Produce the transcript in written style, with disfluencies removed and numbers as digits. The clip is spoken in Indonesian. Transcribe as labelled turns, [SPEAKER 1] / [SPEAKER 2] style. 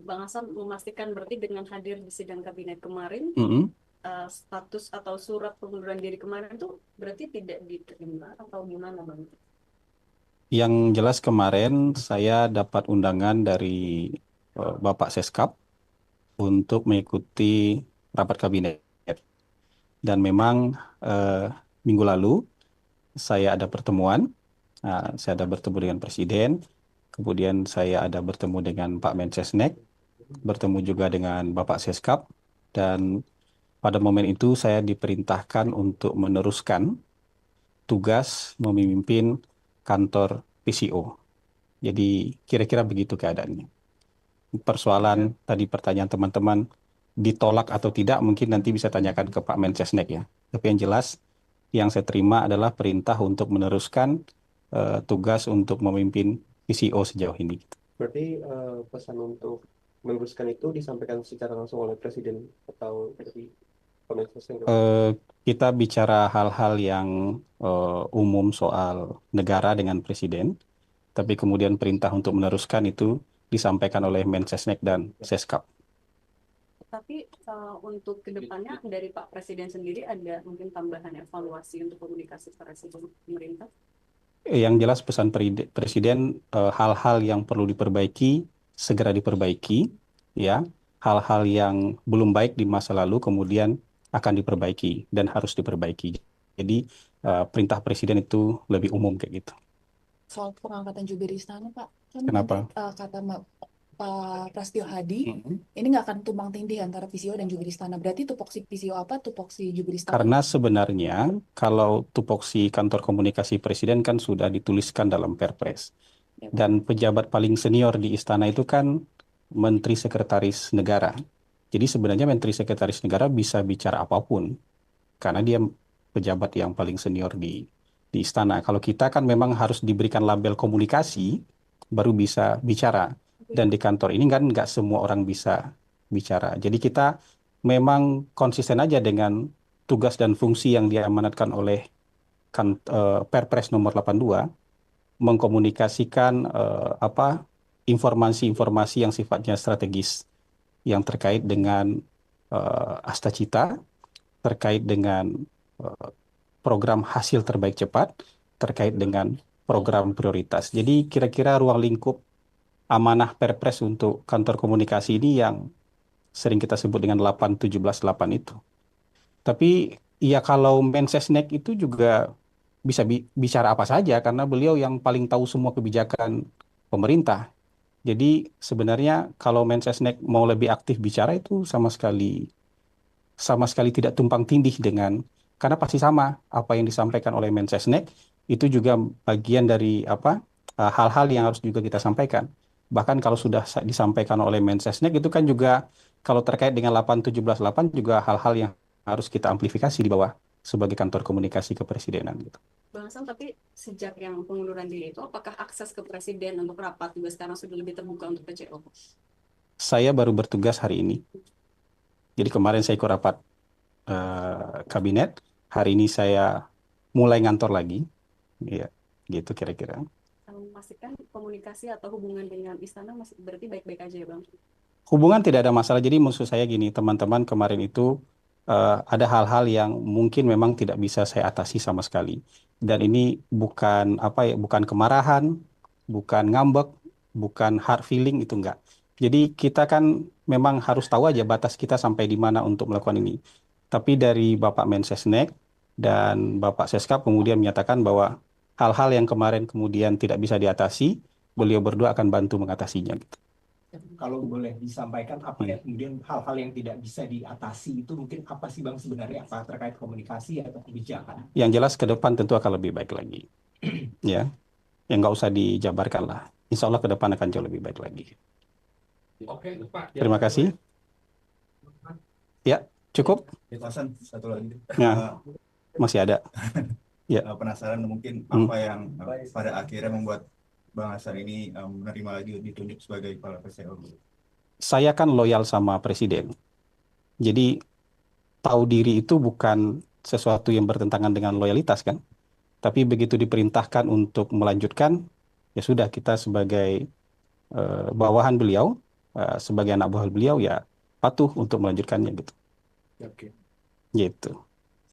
[SPEAKER 1] Bang Hasan memastikan berarti dengan hadir di sidang kabinet kemarin,
[SPEAKER 2] Mm-mm.
[SPEAKER 1] status atau surat pengunduran diri kemarin itu berarti tidak diterima atau gimana Bang?
[SPEAKER 2] Yang jelas kemarin saya dapat undangan dari Bapak Seskap untuk mengikuti rapat kabinet. Dan memang eh, minggu lalu saya ada pertemuan, saya ada bertemu dengan Presiden, kemudian saya ada bertemu dengan Pak Mensesnek, bertemu juga dengan Bapak Seskap, dan pada momen itu saya diperintahkan untuk meneruskan tugas memimpin kantor PCO. Jadi kira-kira begitu keadaannya. Persoalan tadi pertanyaan teman-teman ditolak atau tidak mungkin nanti bisa tanyakan ke Pak Mensesnek ya. Tapi yang jelas yang saya terima adalah perintah untuk meneruskan tugas untuk memimpin PCO sejauh ini.
[SPEAKER 3] Berarti pesan untuk meneruskan itu disampaikan secara langsung oleh Presiden atau dari Kementerian
[SPEAKER 2] Eh, kita bicara hal-hal yang umum soal negara dengan presiden, tapi kemudian perintah untuk meneruskan itu disampaikan oleh Mensesnek dan Seskap.
[SPEAKER 1] Tapi untuk kedepannya dari Pak Presiden sendiri ada mungkin tambahan evaluasi untuk komunikasi Presiden pemerintah?
[SPEAKER 2] Yang jelas pesan presiden hal-hal yang perlu diperbaiki segera diperbaiki, ya. Hal-hal yang belum baik di masa lalu kemudian akan diperbaiki dan harus diperbaiki. Jadi perintah presiden itu lebih umum kayak gitu.
[SPEAKER 4] Soal pengangkatan jubir istana, Pak. Kan nanti
[SPEAKER 2] Kenapa?
[SPEAKER 4] kata Pak Prasetyo Hadi,
[SPEAKER 2] Mm-mm.
[SPEAKER 4] ini nggak akan tumpang tindih antara PCO dan jubir istana. Berarti tupoksi PCO apa, tupoksi jubir istana
[SPEAKER 2] Karena
[SPEAKER 4] apa?
[SPEAKER 2] sebenarnya kalau tupoksi kantor komunikasi presiden kan sudah dituliskan dalam Perpres.
[SPEAKER 4] Ya, Pak.
[SPEAKER 2] Dan pejabat paling senior di istana itu kan Menteri Sekretaris Negara. Jadi sebenarnya Menteri Sekretaris Negara bisa bicara apapun karena dia pejabat yang paling senior di istana. Kalau kita kan memang harus diberikan label komunikasi baru bisa bicara. Dan di kantor ini kan nggak semua orang bisa bicara. Jadi kita memang konsisten aja dengan tugas dan fungsi yang diamanatkan oleh Perpres nomor 82 mengkomunikasikan apa informasi-informasi yang sifatnya strategis yang terkait dengan Asta Cita, terkait dengan eh, program hasil terbaik cepat, terkait dengan program prioritas. Jadi kira-kira ruang lingkup amanah Perpres untuk kantor komunikasi ini yang sering kita sebut dengan 8-17-8 itu. Tapi ya kalau Mensesnek itu juga bisa bicara apa saja karena beliau yang paling tahu semua kebijakan pemerintah. Jadi sebenarnya kalau Mensesnek mau lebih aktif bicara itu sama sekali tidak tumpang tindih dengan karena pasti sama apa yang disampaikan oleh Mensesnek itu juga bagian dari apa hal-hal yang harus juga kita sampaikan. Bahkan kalau sudah disampaikan oleh Mensesnek itu kan juga kalau terkait dengan 8-17-8 juga hal-hal yang harus kita amplifikasi di bawah sebagai kantor komunikasi kepresidenan gitu.
[SPEAKER 1] Bang Hasan, tapi sejak yang pengunduran diri itu, apakah akses ke Presiden untuk rapat juga sekarang sudah lebih terbuka untuk PCO?
[SPEAKER 2] Saya baru bertugas hari ini. Jadi kemarin saya ikut rapat kabinet, hari ini saya mulai ngantor lagi. Iya, gitu kira-kira.
[SPEAKER 1] Memastikan komunikasi atau hubungan dengan istana masih berarti baik-baik aja ya Bang?
[SPEAKER 2] Hubungan tidak ada masalah. Jadi maksud saya gini, teman-teman kemarin itu ada hal-hal yang mungkin memang tidak bisa saya atasi sama sekali. Dan ini bukan apa ya, bukan kemarahan, bukan ngambek, bukan hard feeling itu enggak. Jadi kita kan memang harus tahu aja batas kita sampai di mana untuk melakukan ini. Tapi dari Bapak Mensesnek dan Bapak Seskap kemudian menyatakan bahwa hal-hal yang kemarin kemudian tidak bisa diatasi, beliau berdua akan bantu mengatasinya.
[SPEAKER 5] Kalau boleh disampaikan apa ya kemudian hal-hal yang tidak bisa diatasi itu mungkin apa sih Bang sebenarnya apa terkait komunikasi atau kebijakan?
[SPEAKER 2] Yang jelas ke depan tentu akan lebih baik lagi. Ya, yang nggak usah dijabarkan lah. Insya Allah ke depan akan jauh lebih baik lagi.
[SPEAKER 5] Oke, Pak.
[SPEAKER 2] Terima kasih. Ya, cukup.
[SPEAKER 6] Ya, Hasan, satu lagi.
[SPEAKER 2] Ya, masih ada. Ya.
[SPEAKER 6] Penasaran mungkin
[SPEAKER 2] Hmm.
[SPEAKER 6] apa yang pada akhirnya membuat Bang Hasan ini menerima lagi ditunjuk sebagai kepala PCO.
[SPEAKER 2] Saya kan loyal sama presiden. Jadi tahu diri itu bukan sesuatu yang bertentangan dengan loyalitas kan. Tapi begitu diperintahkan untuk melanjutkan, ya sudah kita sebagai bawahan beliau sebagai anak buah beliau ya patuh untuk melanjutkannya gitu.
[SPEAKER 5] Oke.
[SPEAKER 2] Gitu.